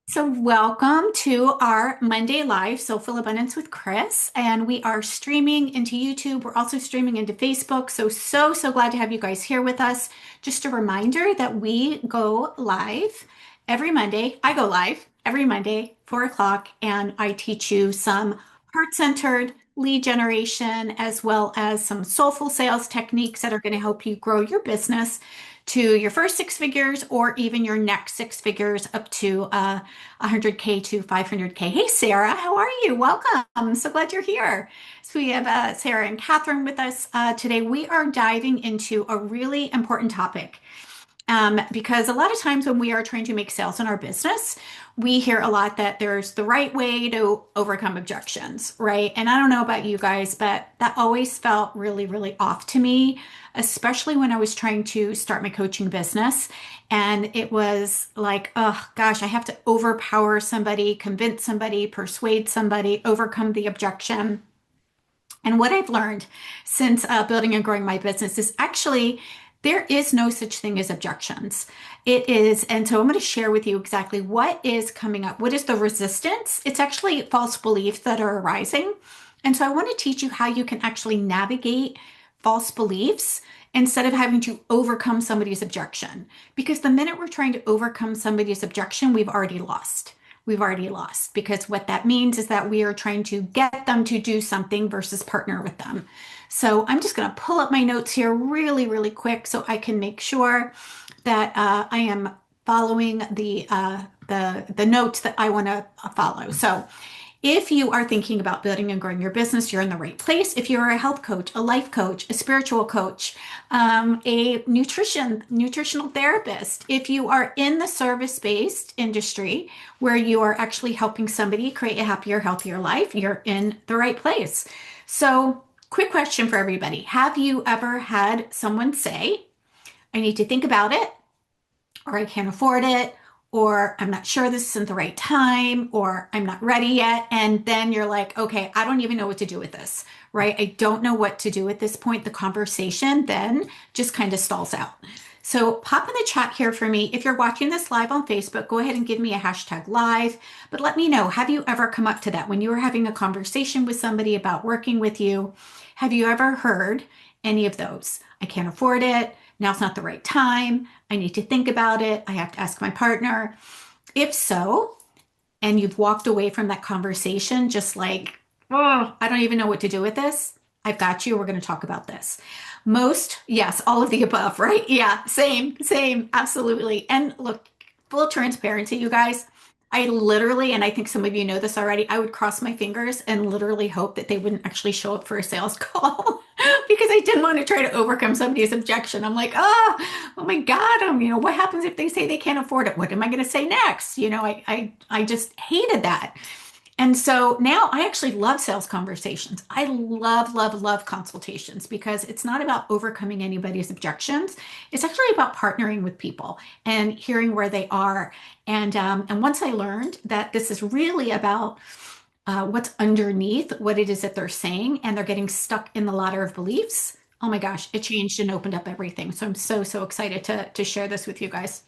So, welcome to our Monday Live Soulful Abundance with Chris. And we are streaming into YouTube. We're also streaming into Facebook. So glad to have you guys here with us. Just a reminder that we go live every Monday. I go live every Monday, 4 o'clock, and I teach you some heart-centered lead generation as well as some soulful sales techniques that are going to help you grow your business to your first six figures or even your next six figures up to 100K to 500K. Hey, Sarah, how are you? Welcome. So glad you're here. So we have Sarah and Catherine with us today. We are diving into a really important topic. Because a lot of times when we are trying to make sales in our business, we hear a lot that there's the right way to overcome objections, right? And I don't know about you guys, but that always felt really, really off to me, especially when I was trying to start my coaching business. And it was like, oh gosh, I have to overpower somebody, convince somebody, persuade somebody, overcome the objection. And what I've learned since building and growing my business is actually there is no such thing as objections. It is, and so I'm going to share with you exactly what is coming up. What is the resistance? It's actually false beliefs that are arising. And so I want to teach you how you can actually navigate false beliefs instead of having to overcome somebody's objection. Because the minute we're trying to overcome somebody's objection, we've already lost. We've already lost because what that means is that we are trying to get them to do something versus partner with them. So I'm just going to pull up my notes here really, really quick so I can make sure that I am following the notes that I want to follow. So if you are thinking about building and growing your business, you're in the right place. If you're a health coach, a life coach, a spiritual coach, a nutritional therapist, if you are in the service-based industry where you are actually helping somebody create a happier, healthier life, you're in the right place. So, quick question for everybody. Have you ever had someone say, I need to think about it, or I can't afford it, or I'm not sure this isn't the right time, or I'm not ready yet. And then you're like, okay, I don't even know what to do with this, right? I don't know what to do at this point. The conversation then just kind of stalls out. So pop in the chat here for me. If you're watching this live on Facebook, go ahead and give me a hashtag live, but let me know, have you ever come up to that when you were having a conversation with somebody about working with you? Have you ever heard any of those? I can't afford it. Now's not the right time. I need to think about it. I have to ask my partner. If so, and you've walked away from that conversation just like, oh, I don't even know what to do with this. I've got you. We're going to talk about this. Most, yes, all of the above, right? Yeah, same, absolutely. And look, full transparency, you guys. I literally, and I think some of you know this already, I would cross my fingers and literally hope that they wouldn't actually show up for a sales call because I didn't want to try to overcome somebody's objection. I'm like, oh my God, what happens if they say they can't afford it? What am I going to say next? I just hated that. And so now I actually love sales conversations. I love consultations because it's not about overcoming anybody's objections. It's actually about partnering with people and hearing where they are. And once I learned that this is really about what's underneath what it is that they're saying, and they're getting stuck in the ladder of beliefs. Oh my gosh, it changed and opened up everything. So I'm so excited to share this with you guys.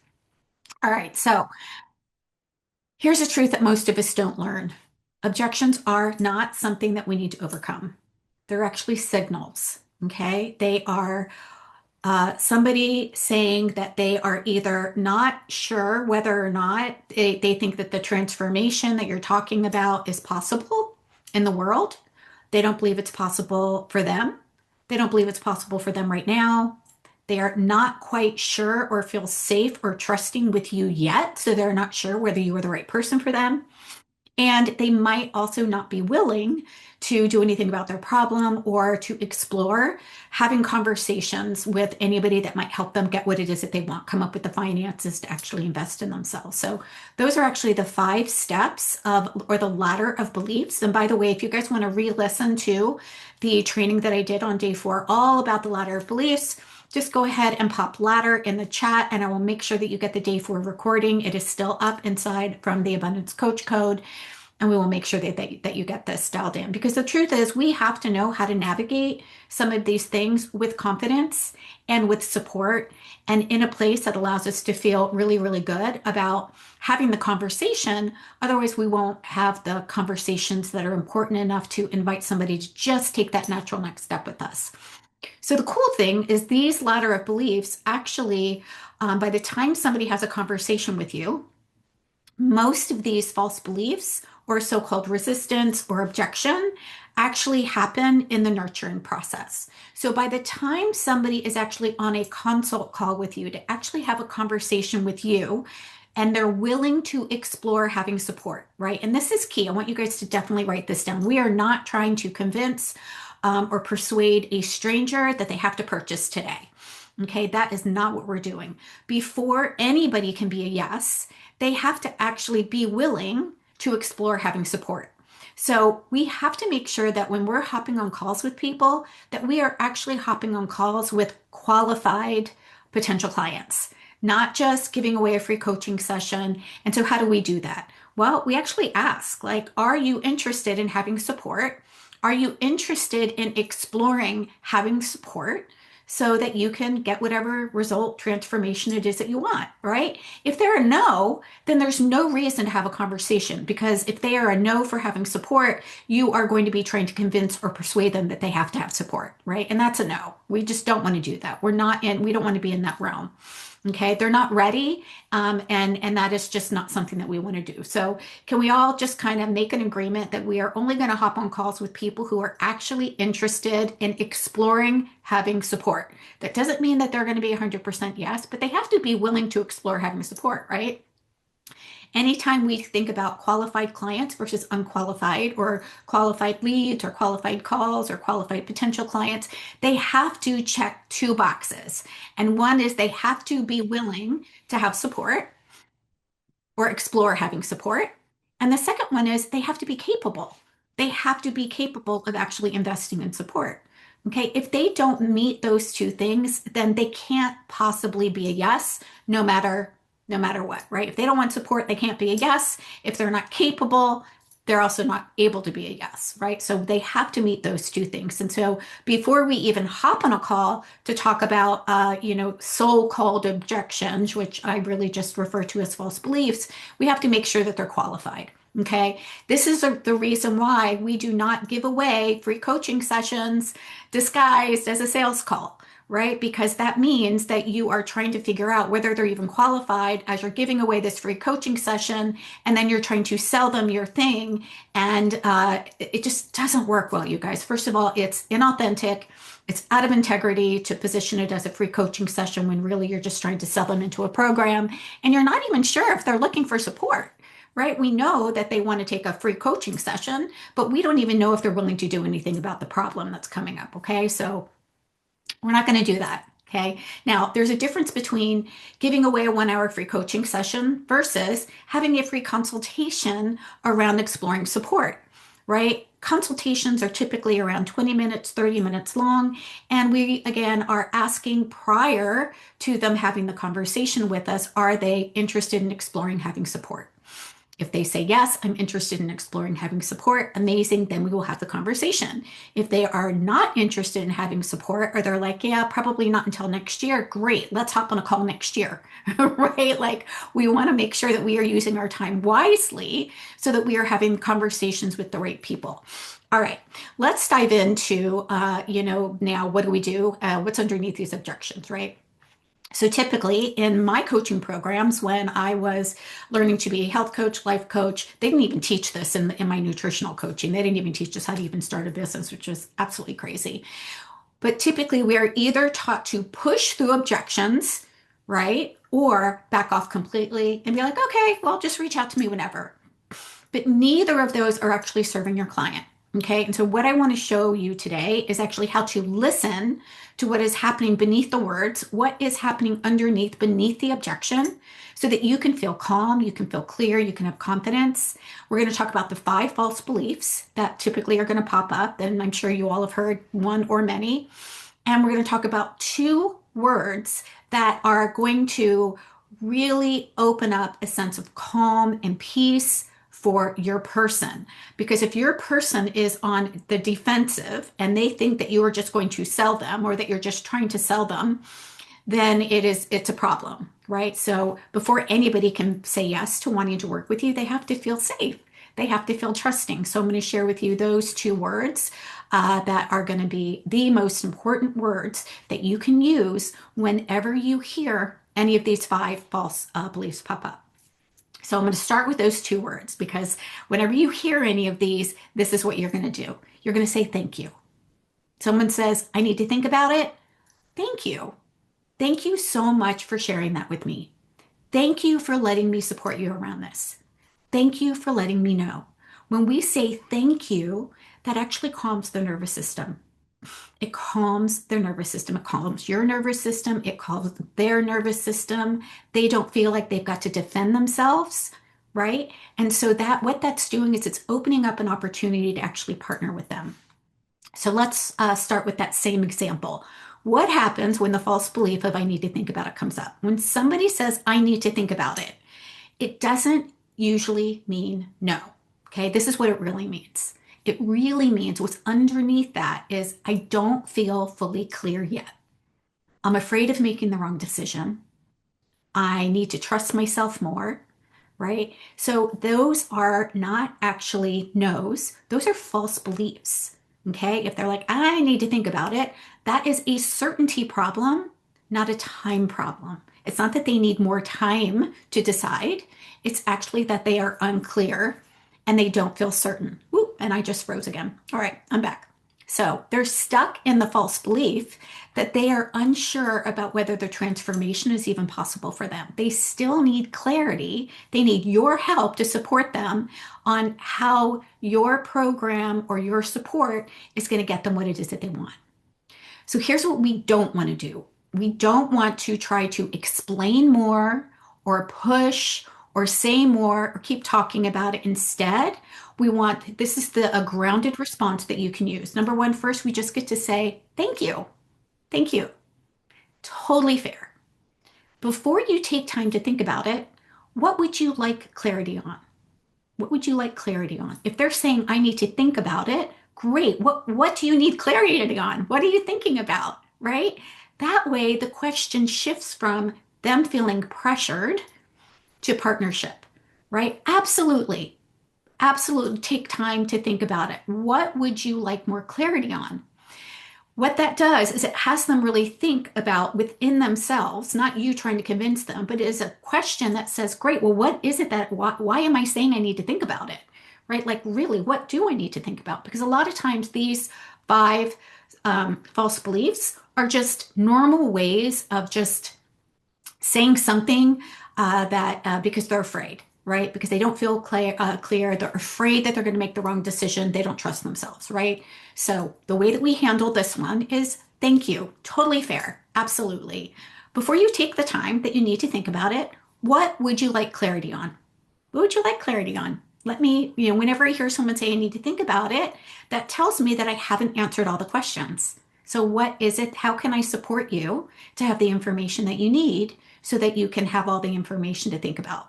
All right, so here's a truth that most of us don't learn. Objections are not something that we need to overcome. They're actually signals, okay? They are somebody saying that they are either not sure whether or not they think that the transformation that you're talking about is possible in the world. They don't believe it's possible for them. They don't believe it's possible for them right now. They are not quite sure or feel safe or trusting with you yet. So they're not sure whether you are the right person for them. And they might also not be willing to do anything about their problem or to explore having conversations with anybody that might help them get what it is that they want, come up with the finances to actually invest in themselves. So those are actually the 5 steps of, or the ladder of beliefs. And by the way, if you guys want to re-listen to the training that I did on day 4, all about the ladder of beliefs, just go ahead and pop ladder in the chat and I will make sure that you get the day 4 recording. It is still up inside from the Abundance Coach Code. and we will make sure that you get this dialed in. Because the truth is, we have to know how to navigate some of these things with confidence and with support and in a place that allows us to feel really, really good about having the conversation. Otherwise, we won't have the conversations that are important enough to invite somebody to just take that natural next step with us. So the cool thing is these ladder of beliefs actually, by the time somebody has a conversation with you, most of these false beliefs or so-called resistance or objection actually happen in the nurturing process. So by the time somebody is actually on a consult call with you to actually have a conversation with you, and they're willing to explore having support, right? And this is key. I want you guys to definitely write this down. We are not trying to convince or persuade a stranger that they have to purchase today. Okay, that is not what we're doing. Before anybody can be a yes, they have to actually be willing to explore having support. So we have to make sure that when we're hopping on calls with people, that we are actually hopping on calls with qualified potential clients, not just giving away a free coaching session. And so how do we do that? Well, we actually ask, like, are you interested in having support? Are you interested in exploring having support so that you can get whatever result transformation it is that you want, right? If they're a no, then there's no reason to have a conversation, because if they are a no for having support, you are going to be trying to convince or persuade them that they have to have support, right? And that's a no. We just don't want to do that. We don't want to be in that realm. Okay, they're not ready, and that is just not something that we want to do. So can we all just kind of make an agreement that we are only going to hop on calls with people who are actually interested in exploring having support? That doesn't mean that they're going to be 100% yes, but they have to be willing to explore having support, right? Anytime we think about qualified clients versus unqualified, or qualified leads or qualified calls or qualified potential clients, they have to check two boxes. And one is they have to be willing to have support or explore having support. And the second one is they have to be capable. They have to be capable of actually investing in support. Okay, if they don't meet those two things, then they can't possibly be a yes, no matter what, right? If they don't want support, they can't be a yes. If they're not capable, they're also not able to be a yes, right? So they have to meet those two things. And so before we even hop on a call to talk about, so-called objections, which I really just refer to as false beliefs, we have to make sure that they're qualified. Okay, this is the reason why we do not give away free coaching sessions disguised as a sales call, right? Because that means that you are trying to figure out whether they're even qualified as you're giving away this free coaching session, and then you're trying to sell them your thing. And it just doesn't work well, you guys. First of all, it's inauthentic. It's out of integrity to position it as a free coaching session when really you're just trying to sell them into a program, and you're not even sure if they're looking for support. Right? We know that they want to take a free coaching session, but we don't even know if they're willing to do anything about the problem that's coming up. Okay. So we're not going to do that. Okay. Now, there's a difference between giving away a 1 hour free coaching session versus having a free consultation around exploring support, right? Consultations are typically around 20 minutes, 30 minutes long. And we, again, are asking prior to them having the conversation with us, are they interested in exploring having support? If they say, yes, I'm interested in exploring having support, amazing, then we will have the conversation. If they are not interested in having support, or they're like, yeah, probably not until next year, great, let's hop on a call next year, right? Like, we want to make sure that we are using our time wisely so that we are having conversations with the right people. All right, let's dive into, now what do we do? What's underneath these objections, right? So typically in my coaching programs, when I was learning to be a health coach, life coach, they didn't even teach this in my nutritional coaching. They didn't even teach us how to even start a business, which is absolutely crazy. But typically we are either taught to push through objections, right? Or back off completely and be like, okay, well, just reach out to me whenever. But neither of those are actually serving your client. Okay. And so what I want to show you today is actually how to listen to what is happening beneath the words, what is happening beneath the objection, so that you can feel calm, you can feel clear, you can have confidence. We're going to talk about the 5 false beliefs that typically are going to pop up. And I'm sure you all have heard one or many. And we're going to talk about 2 words that are going to really open up a sense of calm and peace for your person. Because if your person is on the defensive and they think that you are just going to sell them or that you're just trying to sell them, then it's a problem, right? So before anybody can say yes to wanting to work with you, they have to feel safe. They have to feel trusting. So I'm going to share with you those two words that are going to be the most important words that you can use whenever you hear any of these five false beliefs pop up. So I'm going to start with those two words because whenever you hear any of these, this is what you're going to do. You're going to say thank you. Someone says, I need to think about it. Thank you. Thank you so much for sharing that with me. Thank you for letting me support you around this. Thank you for letting me know. When we say thank you, that actually calms the nervous system. It calms their nervous system. It calms your nervous system. It calms their nervous system. They don't feel like they've got to defend themselves, right? And so that what that's doing is it's opening up an opportunity to actually partner with them. So let's start with that same example. What happens when the false belief of I need to think about it comes up? When somebody says, I need to think about it, it doesn't usually mean no. Okay, this is what it really means. It really means what's underneath that is I don't feel fully clear yet. I'm afraid of making the wrong decision. I need to trust myself more, right? So those are not actually no's, those are false beliefs. Okay, if they're like, I need to think about it, that is a certainty problem, not a time problem. It's not that they need more time to decide. It's actually that they are unclear and they don't feel certain. Whoop, and I just froze again. All right, I'm back. So they're stuck in the false belief that they are unsure about whether the transformation is even possible for them. They still need clarity. They need your help to support them on how your program or your support is going to get them what it is that they want. So here's what we don't want to do. We don't want to try to explain more or push or say more or keep talking about it. Instead, we want, this is a grounded response that you can use. Number one, first, we just get to say, thank you. Thank you. Totally fair. Before you take time to think about it, what would you like clarity on? What would you like clarity on? If they're saying, I need to think about it, great. What do you need clarity on? What are you thinking about, right? That way, the question shifts from them feeling pressured to partnership, right? Absolutely. Absolutely take time to think about it. What would you like more clarity on? What that does is it has them really think about within themselves, not you trying to convince them, but it is a question that says, great, well, what is it why am I saying I need to think about it? Right? Like, really, what do I need to think about? Because a lot of times these five false beliefs are just normal ways of just saying something because they're afraid, right? Because they don't feel clear. They're afraid that they're going to make the wrong decision. They don't trust themselves, right? So the way that we handle this one is thank you. Totally fair. Absolutely. Before you take the time that you need to think about it, what would you like clarity on? What would you like clarity on? Let me, whenever I hear someone say I need to think about it, that tells me that I haven't answered all the questions. So what is it? How can I support you to have the information that you need so that you can have all the information to think about?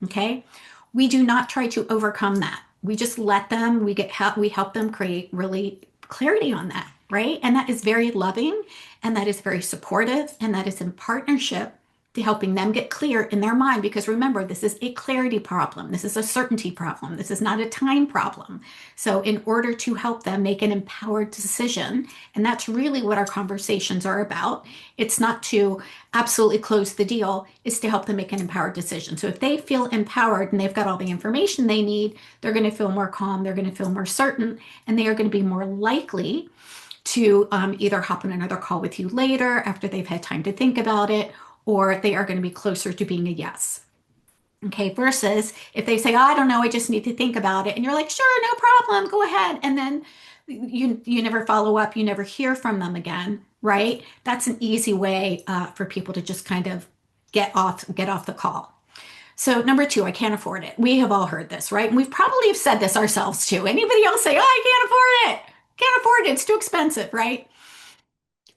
Okay. We do not try to overcome that. We just let them, we help them create really clarity on that, right? And that is very loving and that is very supportive and that is in partnership to helping them get clear in their mind. Because remember, this is a clarity problem. This is a certainty problem. This is not a time problem. So in order to help them make an empowered decision, and that's really what our conversations are about, it's not to absolutely close the deal, it's to help them make an empowered decision. So if they feel empowered and they've got all the information they need, they're going to feel more calm, they're going to feel more certain, and they are going to be more likely to either hop on another call with you later after they've had time to think about it, or they are going to be closer to being a yes. Okay, versus if they say, oh, I don't know, I just need to think about it. And you're like, sure, no problem, go ahead. And then you never follow up, you never hear from them again, right? That's an easy way for people to just kind of get off the call. So number two, I can't afford it. We have all heard this, right? And we've probably have said this ourselves too. Anybody else say, oh, I can't afford it. Can't afford it. It's too expensive, right?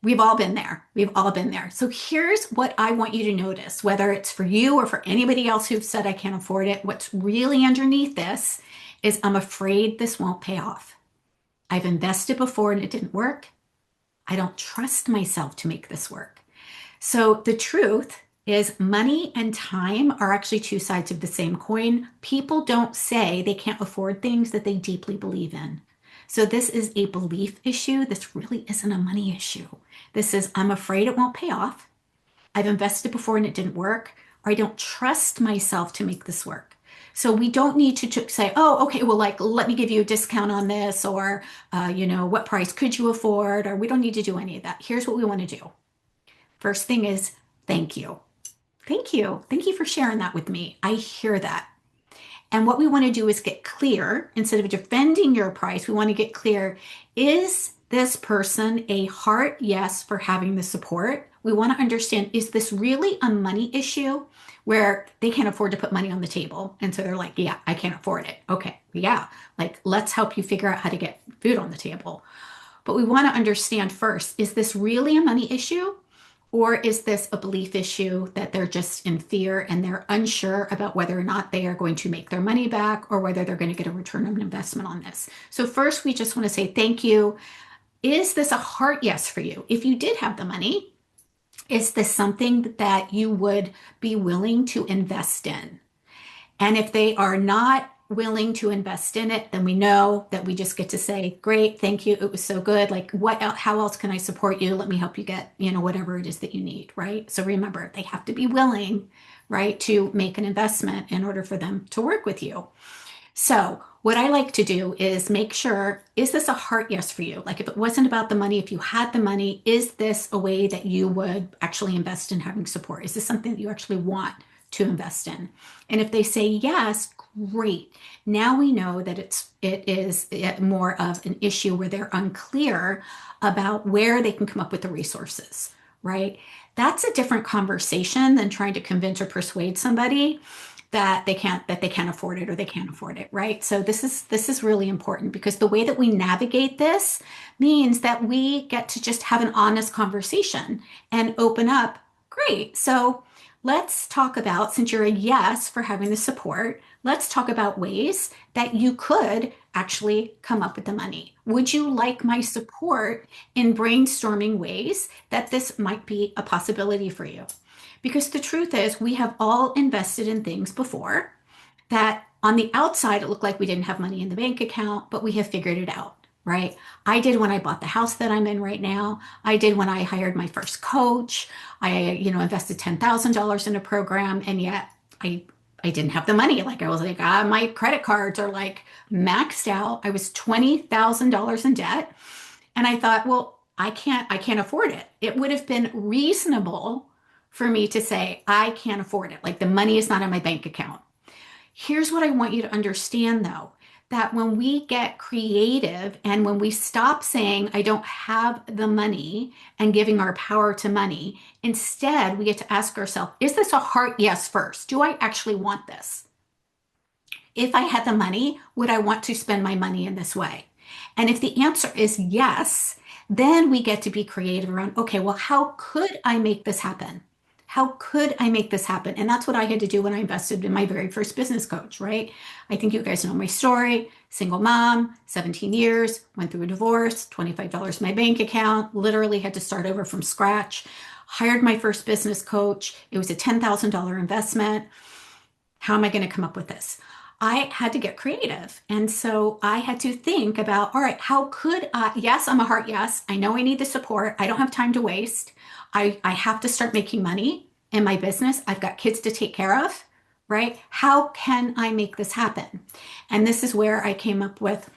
We've all been there. We've all been there. So here's what I want you to notice, whether it's for you or for anybody else who've said I can't afford it. What's really underneath this is I'm afraid this won't pay off. I've invested before and it didn't work. I don't trust myself to make this work. So the truth is money and time are actually two sides of the same coin. People don't say they can't afford things that they deeply believe in. So this is a belief issue. This really isn't a money issue. This is, I'm afraid it won't pay off. I've invested before and it didn't work, or I don't trust myself to make this work. So we don't need to say, oh, okay, well, like, let me give you a discount on this, or, what price could you afford? Or we don't need to do any of that. Here's what we want to do. First thing is, thank you. Thank you. Thank you for sharing that with me. I hear that. And what we want to do is get clear. Instead of defending your price, we want to get clear. Is this person a heart yes for having the support? We want to understand, is this really a money issue where they can't afford to put money on the table? And so they're like, yeah, I can't afford it. Okay, yeah, like let's help you figure out how to get food on the table. But we want to understand first, is this really a money issue? Or is this a belief issue that they're just in fear and they're unsure about whether or not they are going to make their money back or whether they're going to get a return on investment on this? So first, we just want to say thank you. Is this a heart yes for you? If you did have the money, is this something that you would be willing to invest in? And if they are not willing to invest in it, then we know that we just get to say, great, thank you. It was so good. Like, how else can I support you? Let me help you get, whatever it is that you need, right? So remember, they have to be willing, right, to make an investment in order for them to work with you. So what I like to do is make sure, is this a heart yes for you? Like if it wasn't about the money, if you had the money, is this a way that you would actually invest in having support? Is this something that you actually want to invest in? And if they say yes, great. Now we know that it is more of an issue where they're unclear about where they can come up with the resources, right? That's a different conversation than trying to convince or persuade somebody that they can't afford it or they can't afford it, right? So this is really important because the way that we navigate this means that we get to just have an honest conversation and open up. Great. So let's talk about, since you're a yes for having the support, let's talk about ways that you could actually come up with the money. Would you like my support in brainstorming ways that this might be a possibility for you? Because the truth is, we have all invested in things before that on the outside, it looked like we didn't have money in the bank account, but we have figured it out, right? I did when I bought the house that I'm in right now. I did when I hired my first coach. I, invested $10,000 in a program, and yet I didn't have the money. Like I was like, my credit cards are like maxed out. I was $20,000 in debt. And I thought, well, I can't afford it. It would have been reasonable for me to say, I can't afford it. Like the money is not in my bank account. Here's what I want you to understand though, that when we get creative and when we stop saying, I don't have the money and giving our power to money, instead we get to ask ourselves, is this a heart yes first? Do I actually want this? If I had the money, would I want to spend my money in this way? And if the answer is yes, then we get to be creative around, okay, well, how could I make this happen? How could I make this happen? And that's what I had to do when I invested in my very first business coach, right? I think you guys know my story. Single mom, 17 years, went through a divorce, $25 in my bank account, literally had to start over from scratch. Hired my first business coach. It was a $10,000 investment. How am I going to come up with this? I had to get creative. And so I had to think about, all right, how could I, yes, I'm a heart yes. I know I need the support. I don't have time to waste. I have to start making money in my business. I've got kids to take care of, right? How can I make this happen? And this is where I came up with,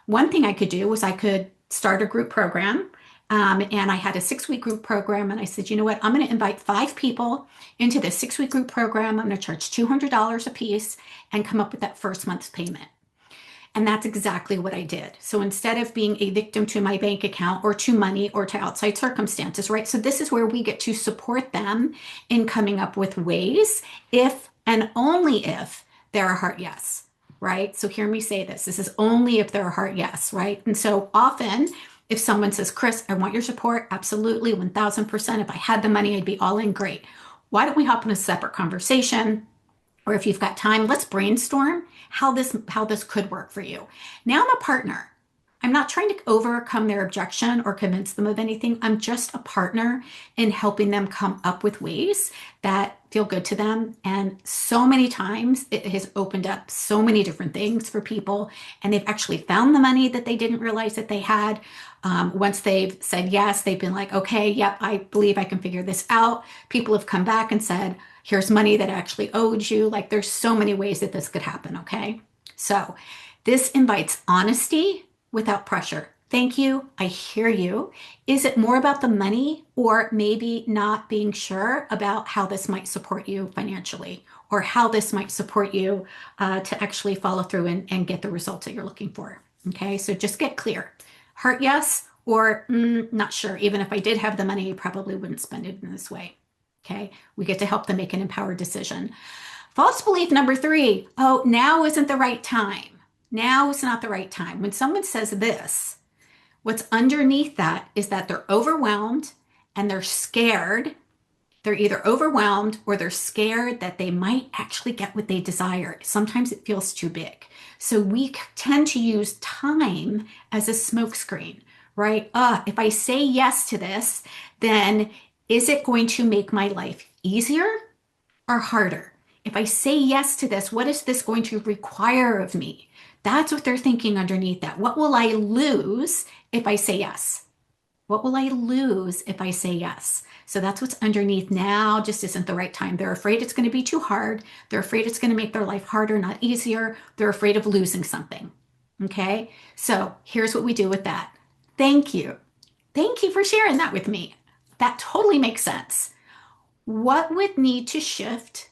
one thing I could do was I could start a group program. And I had a 6-week group program. And I said, you know what? I'm going to invite 5 people into this 6-week group program. I'm going to charge $200 a piece and come up with that first month's payment. And that's exactly what I did. So instead of being a victim to my bank account or to money or to outside circumstances, right? So this is where we get to support them in coming up with ways if and only if they're a heart yes, right? So hear me say this. This is only if they're a heart yes, right? And so often If someone says, Chris, I want your support, absolutely, 1000%. If I had the money, I'd be all in, great. Why don't we hop on a separate conversation? Or if you've got time, let's brainstorm how this could work for you. Now I'm a partner. I'm not trying to overcome their objection or convince them of anything. I'm just a partner in helping them come up with ways that feel good to them. And so many times it has opened up so many different things for people, and they've actually found the money that they didn't realize that they had. Once they've said yes, they've been like, okay, yep, I believe I can figure this out. People have come back and said, here's money that I actually owed you. Like, there's so many ways that this could happen. Okay. So this invites honesty without pressure. Thank you. I hear you. Is it more about the money, or maybe not being sure about how this might support you financially, or how this might support you to actually follow through and get the results that you're looking for? Okay. So just get clear. Heart yes, or not sure. Even if I did have the money, I probably wouldn't spend it in this way. Okay. We get to help them make an empowered decision. False belief number 3. Oh, now isn't the right time. Now is not the right time. When someone says this, what's underneath that is that they're overwhelmed and they're scared. They're either overwhelmed or they're scared that they might actually get what they desire. Sometimes it feels too big. So we tend to use time as a smokescreen, right? If I say yes to this, then is it going to make my life easier or harder? If I say yes to this, what is this going to require of me? That's what they're thinking underneath that. What will I lose if I say yes? What will I lose if I say yes? So that's what's underneath. Now just isn't the right time. They're afraid it's going to be too hard. They're afraid it's going to make their life harder, not easier. They're afraid of losing something. Okay. So here's what we do with that. Thank you. Thank you for sharing that with me. That totally makes sense. What would need to shift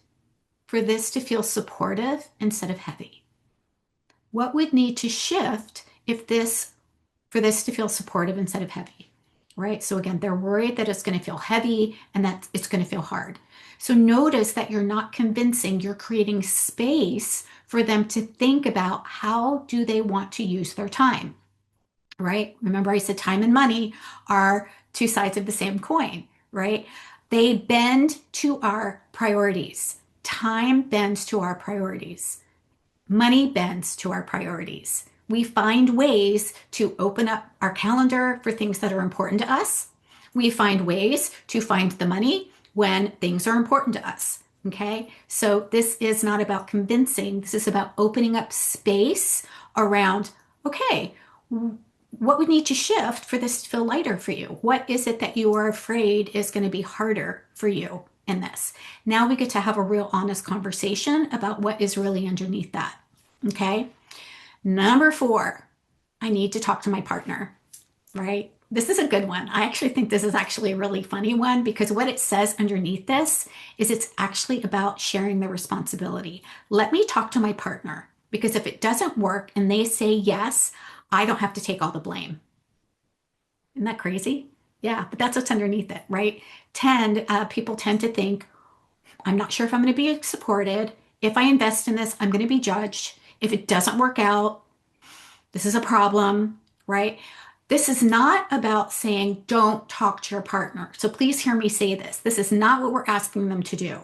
for this to feel supportive instead of heavy? What would need to shift for this to feel supportive instead of heavy? Right? So again, they're worried that it's going to feel heavy and that it's going to feel hard. So notice that you're not convincing, you're creating space for them to think about how do they want to use their time, right? Remember I said time and money are two sides of the same coin, right? They bend to our priorities. Time bends to our priorities. Money bends to our priorities. We find ways to open up our calendar for things that are important to us. We find ways to find the money when things are important to us. Okay. So this is not about convincing. This is about opening up space around, okay, what would need to shift for this to feel lighter for you? What is it that you are afraid is going to be harder for you in this? Now we get to have a real honest conversation about what is really underneath that. Okay. Number 4, I need to talk to my partner, right? This is a good one. I actually think this is actually a really funny one, because what it says underneath this is it's actually about sharing the responsibility. Let me talk to my partner, because if it doesn't work and they say yes, I don't have to take all the blame. Isn't that crazy? Yeah, but that's what's underneath it, right? People tend to think, I'm not sure if I'm going to be supported. If I invest in this, I'm going to be judged. If it doesn't work out, this is a problem, right? This is not about saying don't talk to your partner. So please hear me say this. This is not what we're asking them to do.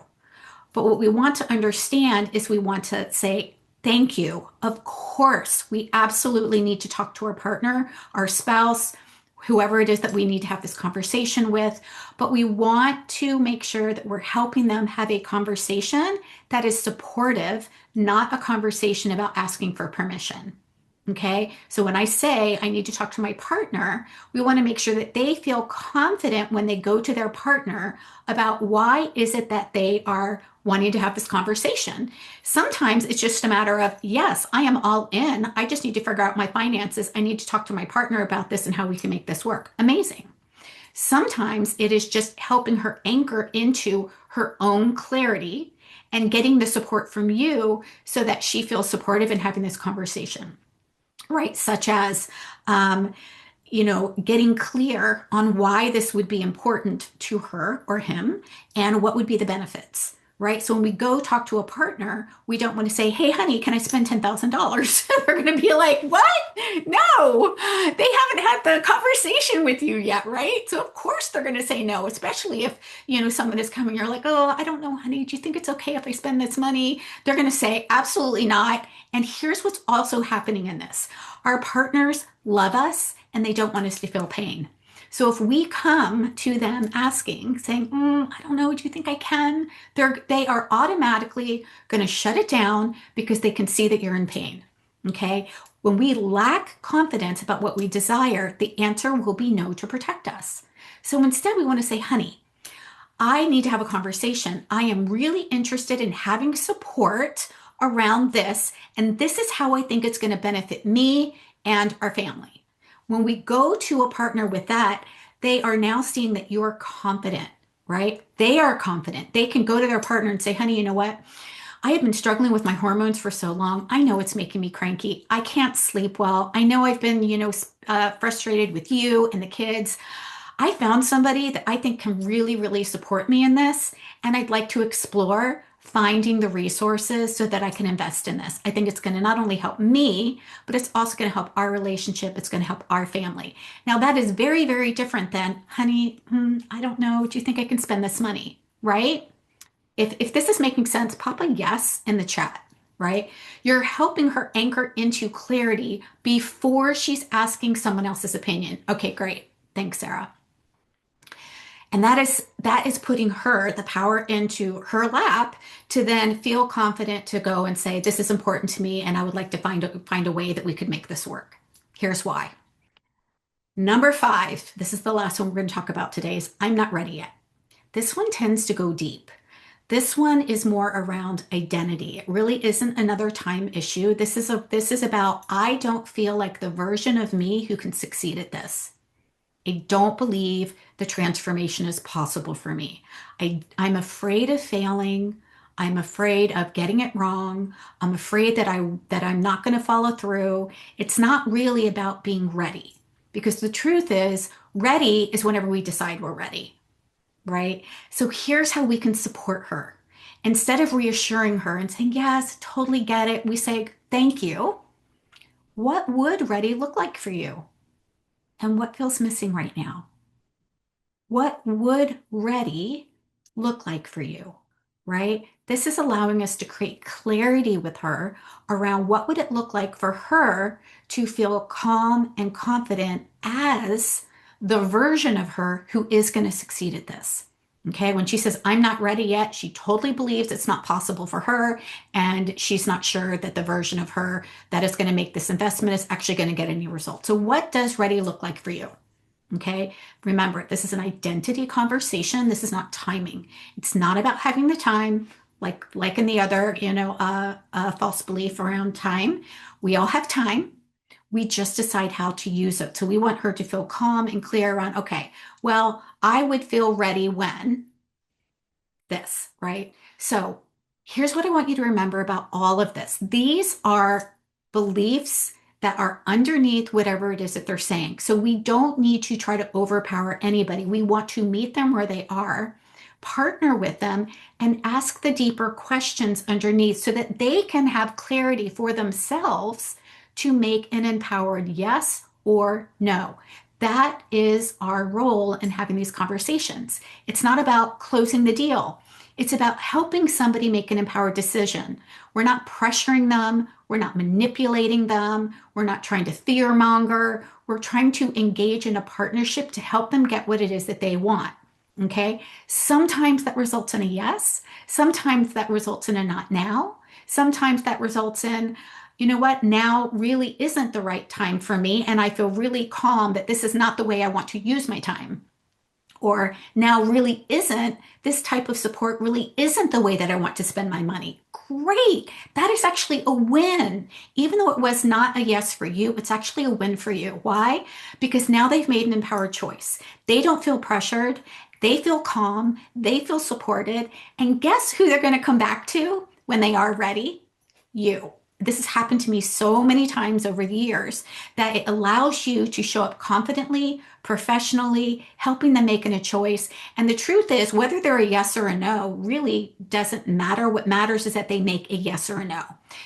But what we want to understand is we want to say, thank you. Of course, we absolutely need to talk to our partner, our spouse, whoever it is that we need to have this conversation with. But we want to make sure that we're helping them have a conversation that is supportive, not a conversation about asking for permission. Okay. So when I say I need to talk to my partner, we want to make sure that they feel confident when they go to their partner about why is it that they are wanting to have this conversation. Sometimes it's just a matter of, yes, I am all in. I just need to figure out my finances. I need to talk to my partner about this and how we can make this work. Amazing. Sometimes it is just helping her anchor into her own clarity and getting the support from you so that she feels supportive in having this conversation. Right, such as, getting clear on why this would be important to her or him and what would be the benefits, right? So when we go talk to a partner, we don't want to say, hey, honey, can I spend $10,000? They're going to be like, what? No, they haven't had the conversation with you yet, right? So of course they're going to say no, especially if, someone is coming, you're like, oh, I don't know, honey, do you think it's okay if I spend this money? They're going to say, absolutely not. And here's what's also happening in this. Our partners love us and they don't want us to feel pain. So if we come to them asking, saying, I don't know, do you think I can? They are automatically going to shut it down because they can see that you're in pain. Okay. When we lack confidence about what we desire, the answer will be no to protect us. So instead, we want to say, honey, I need to have a conversation. I am really interested in having support around this, and this is how I think it's going to benefit me and our family. When we go to a partner with that, they are now seeing that you're confident, right? They are confident. They can go to their partner and say, honey, you know what? I have been struggling with my hormones for so long. I know it's making me cranky. I can't sleep well. I know I've been, frustrated with you and the kids. I found somebody that I think can really, really support me in this. And I'd like to explore finding the resources so that I can invest in this. I think it's going to not only help me, but it's also going to help our relationship. It's going to help our family. Now, that is very, very different than, honey, I don't know. Do you think I can spend this money? Right? If this is making sense, pop a yes in the chat, right? You're helping her anchor into clarity before she's asking someone else's opinion. Okay, great. Thanks, Sarah. And that is putting her the power into her lap to then feel confident to go and say, this is important to me, and I would like to find a way that we could make this work. Here's why. Number 5, this is the last one we're going to talk about today, is I'm not ready yet. This one tends to go deep. This one is more around identity. It really isn't another time issue. This is about, I don't feel like the version of me who can succeed at this. I don't believe the transformation is possible for me. I'm afraid of failing. I'm afraid of getting it wrong. I'm afraid that I'm not going to follow through. It's not really about being ready, because the truth is, ready is whenever we decide we're ready, right? So here's how we can support her. Instead of reassuring her and saying, yes, totally get it, we say, thank you. What would ready look like for you? And what feels missing right now? What would ready look like for you, right? This is allowing us to create clarity with her around what would it look like for her to feel calm and confident as the version of her who is going to succeed at this. Okay, when she says, I'm not ready yet, she totally believes it's not possible for her, and she's not sure that the version of her that is going to make this investment is actually going to get any results. So what does ready look like for you? Okay, remember, this is an identity conversation. This is not timing. It's not about having the time, like in the other, false belief around time. We all have time. We just decide how to use it. So we want her to feel calm and clear around, okay, well, I would feel ready when this, right? So here's what I want you to remember about all of this. These are beliefs that are underneath whatever it is that they're saying. So we don't need to try to overpower anybody. We want to meet them where they are, partner with them, and ask the deeper questions underneath so that they can have clarity for themselves to make an empowered yes or no. That is our role in having these conversations. It's not about closing the deal. It's about helping somebody make an empowered decision. We're not pressuring them. We're not manipulating them. We're not trying to fear monger. We're trying to engage in a partnership to help them get what it is that they want. Okay. Sometimes that results in a yes. Sometimes that results in a not now. Sometimes that results in, you know what, now really isn't the right time for me. And I feel really calm that this is not the way I want to use my time. Or now really isn't, this type of support really isn't the way that I want to spend my money. Great. That is actually a win. Even though it was not a yes for you, it's actually a win for you. Why? Because now they've made an empowered choice. They don't feel pressured. They feel calm. They feel supported. And guess who they're going to come back to when they are ready? You. this has happened to me so many times over the years that it allows you to show up confidently, professionally, helping them making a choice. And the truth is, whether they're a yes or a no really doesn't matter. What matters is that they make a yes or a no.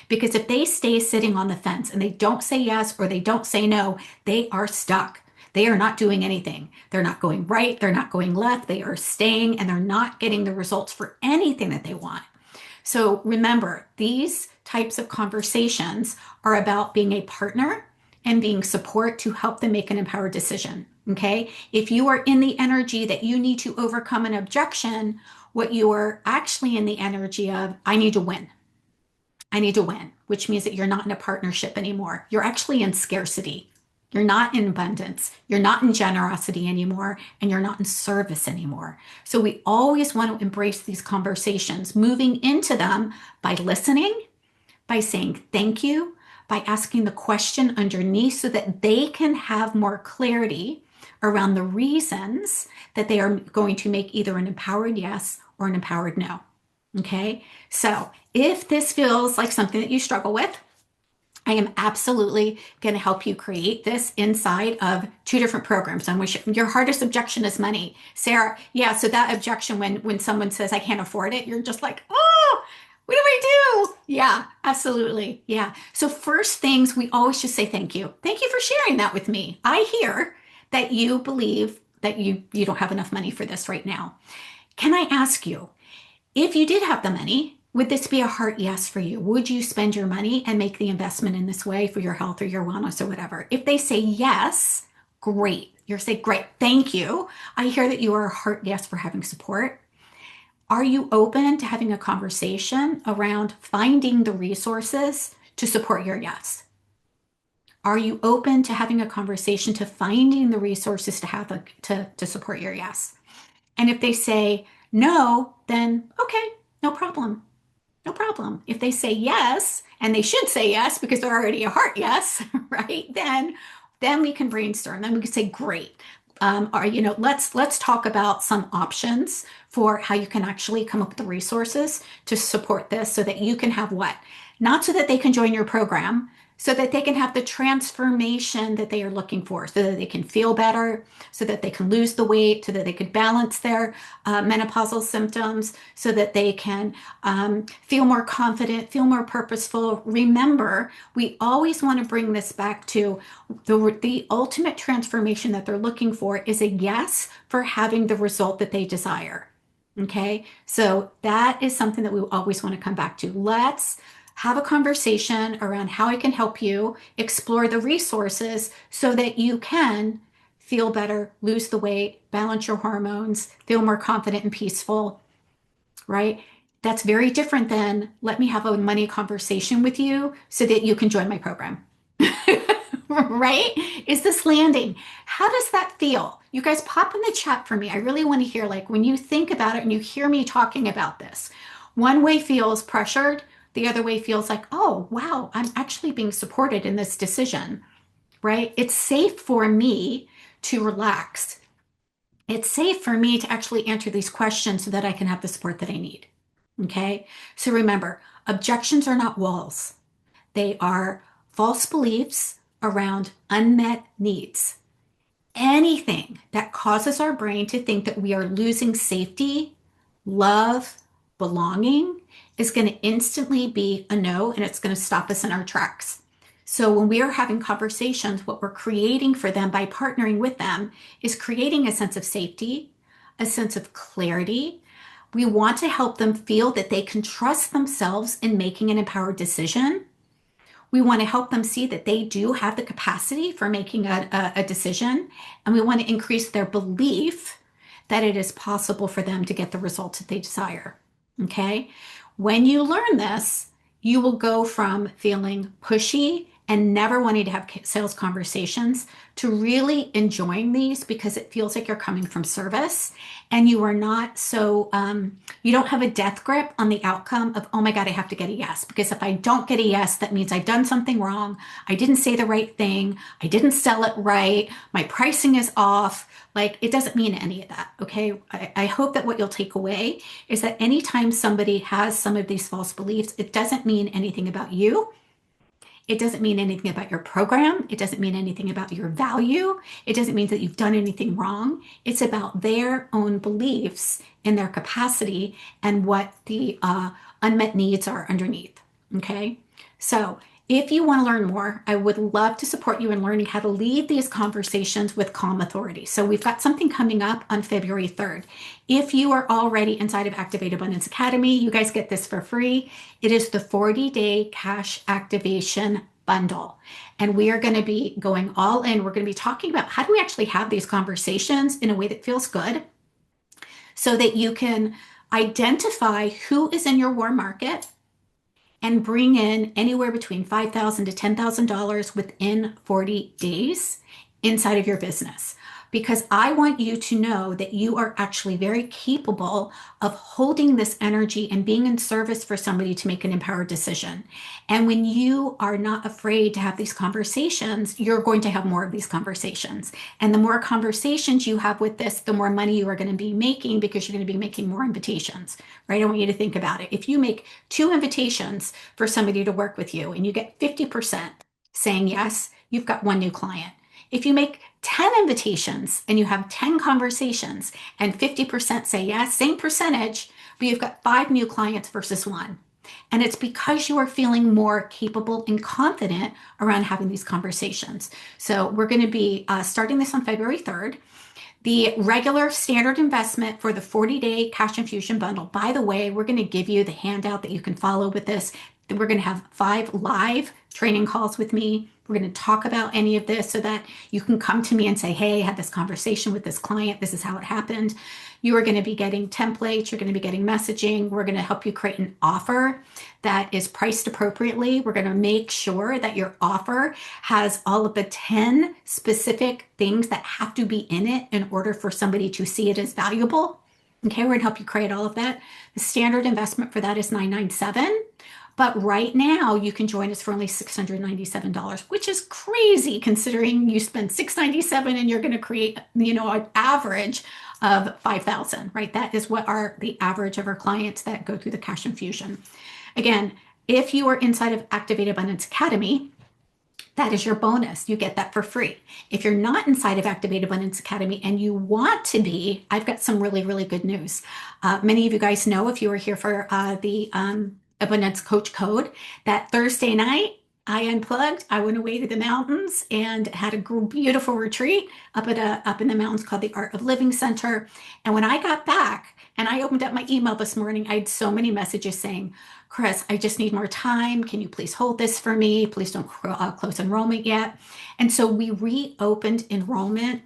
Because if they stay sitting on the fence and they don't say yes or they don't say no, they are stuck. They are not doing anything. They're not going right. They're not going left. They are staying and they're not getting the results for anything that they want. So remember, these types of conversations are about being a partner and being support to help them make an empowered decision. Okay. If you are in the energy that you need to overcome an objection, what you are actually in the energy of, I need to win. I need to win, which means that you're not in a partnership anymore. You're actually in scarcity. You're not in abundance. You're not in generosity anymore, and you're not in service anymore. So we always want to embrace these conversations, moving into them by listening, by saying thank you, by asking the question underneath so that they can have more clarity around the reasons that they are going to make either an empowered yes or an empowered no. Okay, so if this feels like something that you struggle with, I am absolutely going to help you create this inside of two different programs. On which your hardest objection is money, Sarah. Yeah, so that objection when someone says I can't afford it, you're just like, oh, what do I do? Yeah, absolutely. Yeah. So first things, we always just say thank you. Thank you for sharing that with me. I hear that you believe that you don't have enough money for this right now. Can I ask you, if you did have the money, would this be a heart yes for you? Would you spend your money and make the investment in this way for your health or your wellness or whatever? If they say yes, great. You're saying, great, thank you. I hear that you are a heart yes for having support. Are you open to having a conversation around finding the resources to support your yes? Are you open to having a conversation to finding the resources to support your yes? And if they say no, then okay, no problem. No problem. If they say yes, and they should say yes because they're already a heart yes, right? Then we can brainstorm. Then we can say, great. Or let's talk about some options for how you can actually come up with the resources to support this so that you can have what? Not so that they can join your program, so that they can have the transformation that they are looking for, so that they can feel better, so that they can lose the weight, so that they could balance their menopausal symptoms, so that they can feel more confident, feel more purposeful. Remember, we always want to bring this back to the ultimate transformation that they're looking for is a yes for having the result that they desire. Okay, so that is something that we always want to come back to. Let's have a conversation around how I can help you explore the resources so that you can feel better, lose the weight, balance your hormones, feel more confident and peaceful, right? That's very different than let me have a money conversation with you so that you can join my program. Right? Is this landing? How does that feel? You guys pop in the chat for me. I really want to hear, like, when you think about it and you hear me talking about this, one way feels pressured, the other way feels like, oh, wow, I'm actually being supported in this decision, right? It's safe for me to relax. It's safe for me to actually answer these questions so that I can have the support that I need. Okay. So remember, objections are not walls. They are false beliefs around unmet needs. Anything that causes our brain to think that we are losing safety, love, belonging is going to instantly be a no, and it's going to stop us in our tracks. So when we are having conversations, what we're creating for them by partnering with them is creating a sense of safety, a sense of clarity. We want to help them feel that they can trust themselves in making an empowered decision. We want to help them see that they do have the capacity for making a decision, and we want to increase their belief that it is possible for them to get the results that they desire. Okay? When you learn this, you will go from feeling pushy and never wanting to have sales conversations to really enjoying these because it feels like you're coming from service and you are not so, you don't have a death grip on the outcome of, oh my God, I have to get a yes. Because if I don't get a yes, that means I've done something wrong. I didn't say the right thing. I didn't sell it right. My pricing is off. Like, it doesn't mean any of that. Okay. I hope that what you'll take away is that anytime somebody has some of these false beliefs, it doesn't mean anything about you. It doesn't mean anything about your program. It doesn't mean anything about your value. It doesn't mean that you've done anything wrong. It's about their own beliefs in their capacity and what the unmet needs are underneath. Okay. So if you want to learn more, I would love to support you in learning how to lead these conversations with calm authority. So we've got something coming up on February 3rd. If you are already inside of Activate Abundance Academy, you guys get this for free. It is the 40-day cash activation bundle. And we are going to be going all in. We're going to be talking about how do we actually have these conversations in a way that feels good so that you can identify who is in your warm market and bring in anywhere between $5,000 to $10,000 within 40 days inside of your business. Because I want you to know that you are actually very capable of holding this energy and being in service for somebody to make an empowered decision. And when you are not afraid to have these conversations, you're going to have more of these conversations. And the more conversations you have with this, the more money you are going to be making because you're going to be making more invitations, right? I want you to think about it. If you make 2 invitations for somebody to work with you and you get 50% saying yes, you've got 1 new client. If you make 10 invitations and you have 10 conversations and 50% say yes, same percentage, but you've got 5 new clients versus 1. And it's because you are feeling more capable and confident around having these conversations. So we're going to be starting this on February 3rd. The regular standard investment for the 40-day cash infusion bundle, by the way, we're going to give you the handout that you can follow with this. We're going to have 5 live training calls with me. We're going to talk about any of this so that you can come to me and say, hey, I had this conversation with this client. This is how it happened. You are going to be getting templates. You're going to be getting messaging. We're going to help you create an offer that is priced appropriately. We're going to make sure that your offer has all of the 10 specific things that have to be in it in order for somebody to see it as valuable. Okay, we're going to help you create all of that. The standard investment for that is $997. But right now, you can join us for only $697, which is crazy considering you spend $697 and you're going to create, an average of $5,000, right? That is what the average of our clients that go through the cash infusion. Again, if you are inside of Activate Abundance Academy, that is your bonus. You get that for free. If you're not inside of Activate Abundance Academy and you want to be, I've got some really, really good news. Many of you guys know if you were here for the Abundance Coach Code, that Thursday night, I unplugged. I went away to the mountains and had a beautiful retreat up in the mountains called the Art of Living Center. And when I got back and I opened up my email this morning, I had so many messages saying, Chris, I just need more time. Can you please hold this for me? Please don't close enrollment yet. And so we reopened enrollment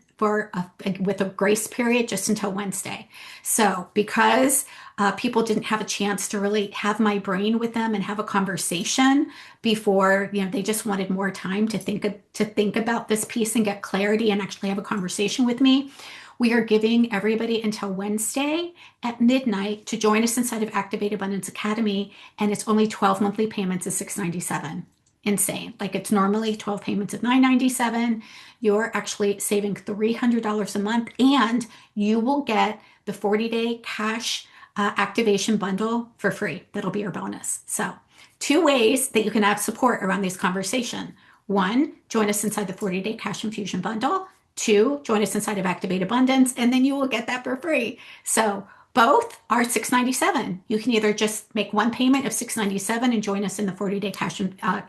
with a grace period just until Wednesday. So because people didn't have a chance to really have my brain with them and have a conversation before, they just wanted more time to think about this piece and get clarity and actually have a conversation with me. We are giving everybody until Wednesday at midnight to join us inside of Activate Abundance Academy, and it's only 12 monthly payments of $697. Insane. Like it's normally 12 payments of $997. You're actually saving $300 a month, and you will get the 40-day cash activation bundle for free. That'll be your bonus. So 2 ways that you can have support around this conversation. 1, join us inside the 40-day cash infusion bundle. 2, join us inside of Activate Abundance, and then you will get that for free. So both are $697. You can either just make 1 payment of $697 and join us in the 40-day cash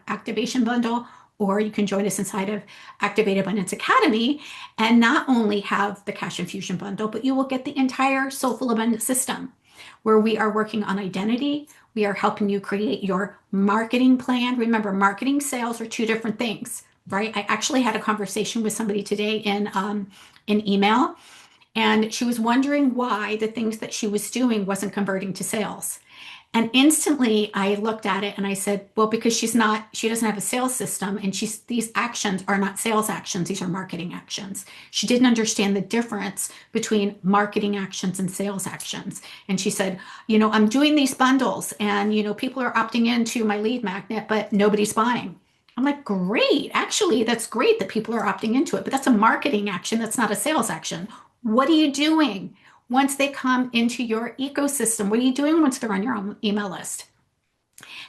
activation bundle, or you can join us inside of Activate Abundance Academy and not only have the cash infusion bundle, but you will get the entire Soulful Abundance system where we are working on identity. We are helping you create your marketing plan. Remember, marketing, sales are 2 different things, right? I actually had a conversation with somebody today in email, and she was wondering why the things that she was doing wasn't converting to sales. And instantly I looked at it and I said, well, because she doesn't have a sales system, and these actions are not sales actions. These are marketing actions. She didn't understand the difference between marketing actions and sales actions. And she said, I'm doing these bundles and, people are opting into my lead magnet, but nobody's buying. I'm like, great. Actually, that's great that people are opting into it, but that's a marketing action. That's not a sales action. What are you doing once they come into your ecosystem? What are you doing once they're on your own email list?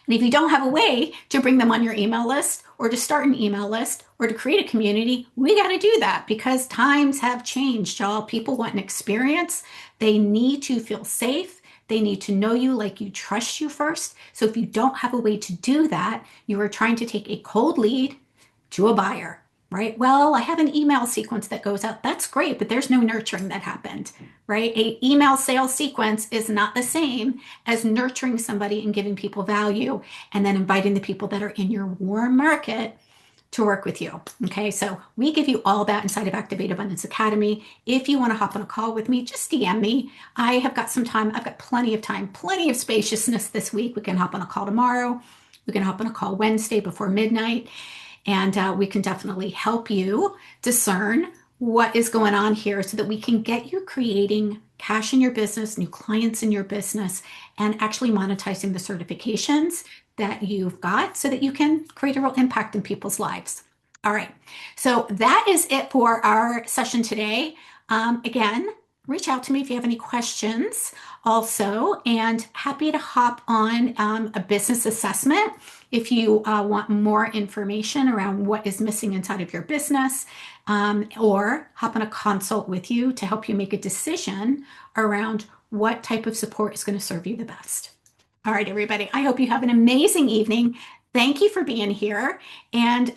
And if you don't have a way to bring them on your email list or to start an email list or to create a community, we got to do that because times have changed, y'all. People want an experience. They need to feel safe. They need to know you like you trust you first. So if you don't have a way to do that, you are trying to take a cold lead to a buyer, right? Well, I have an email sequence that goes out. That's great, but there's no nurturing that happened, right? A email sales sequence is not the same as nurturing somebody and giving people value and then inviting the people that are in your warm market to work with you. Okay, so we give you all that inside of Activate Abundance Academy. If you want to hop on a call with me, just DM me. I have got some time. I've got plenty of time, plenty of spaciousness this week. We can hop on a call tomorrow. We can hop on a call Wednesday before midnight. And we can definitely help you discern what is going on here so that we can get you creating cash in your business, new clients in your business, and actually monetizing the certifications that you've got so that you can create a real impact in people's lives. All right. So that is it for our session today. Again, reach out to me if you have any questions also, and happy to hop on a business assessment if you want more information around what is missing inside of your business, or hop on a consult with you to help you make a decision around what type of support is going to serve you the best. All right, everybody. I hope you have an amazing evening. Thank you for being here. And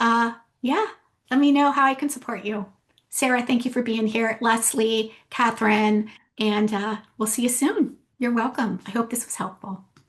yeah, let me know how I can support you. Sarah, thank you for being here. Leslie, Catherine, and we'll see you soon. You're welcome. I hope this was helpful.